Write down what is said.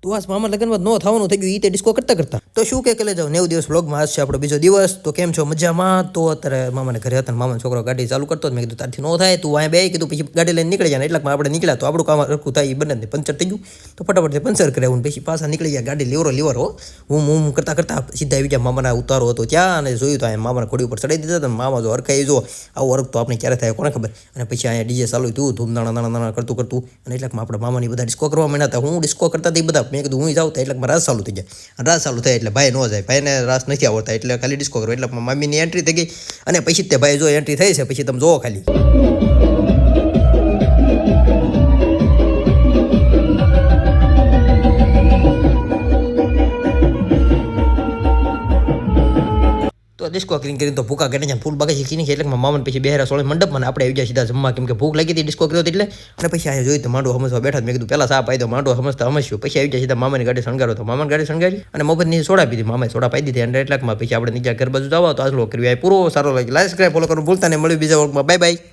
તું આ મામા લગ્નમાં ન થવાનું થઈ ગયું એ તે ડિસ્કો કરતા તો શું કે લે જાવ 90 દિવસ વ્લોગમાં આજ છે આપણો બીજો દિવસ તો કેમ છો મજામાં તો અત્યારે મામાને ઘરે હતા મામાનો છોકરો ગાડી ચાલુ કરતો મેં કીધું તારથી ન થાય તું અહીંયા બે કીધું પછી ગાડી લઈને નીકળી જાય એટલામાં આપણે નીકળ્યા તો આપણું કામ રખું થાય એ બંને પંચર થઈ ગયું તો ફટાફટ પંચર કરાવ્યું પછી પાછા નીકળી ગયા ગાડી લીવર હો હું કરતા સીધા આવી ગયા મામાના ઉતારો હતો ત્યાં અને જોયું તો અહીંયા મામાના ઘોડી ઉપર ચડાવી દીધા હતા મામા જો હરખાઈ જો આવું હરખ તો આપણે ક્યારે થાય કોને ખબર અને પછી અહીંયા ડીજે ચાલુ થયું ધૂમધાણા કરતું અને એટલામાં આપણા મામાની બધા ડિસ્કો કરવા માંડ્યા હતા હું ડિસ્કો કરતા હતા બધા મેં કીધું હું જાઉં તો એટલામાં રાસ ચાલુ થઈ ગયા રાસ ચાલુ થાય એટલે ભાઈ ન જાય ભાઈને રાસ નથી આવડતા એટલે ખાલી ડિસ્કો કરો એટલે મામીની એન્ટ્રી થઈ ગઈ અને પછી તે ભાઈ જો એન્ટ્રી થઈ છે પછી તમે જોવો ખાલી ડિસ્કો કરીને તો ભૂકા ગણે ફૂલ બાકી શીખી નહીં એટલે મામાને પછી બેહરા સોળે મંડપમાં આપણે આવી ગયા સીધા જમવા કેમ કે ભૂખ લાગી હતી ડિસ્કો કર્યો એટલે અને પછી અહીંયા જોયું તો માંડો સમજવા બેઠા મેં કીધું પહેલાં સા પાઈ દો માંડો સમજતા સમજ્યું પછી આવી ગયા સીધા મામાની ગાડી શણગારો તો મામાની ગાડી શણગારી અને મફતની સોડા પીધી મામાએ સોડા પાઈ દીધી અને એટલામાં પછી આપણે નીચે ઘર બાજુ જવા તો આજલો કર્યું પૂરો સારો લાગે લાઈક સબસ્ક્રાઈબ ફોલો કરવાનું ભૂલતા નહીં મળ્યું બીજા વર્ગમાં બાય બાય.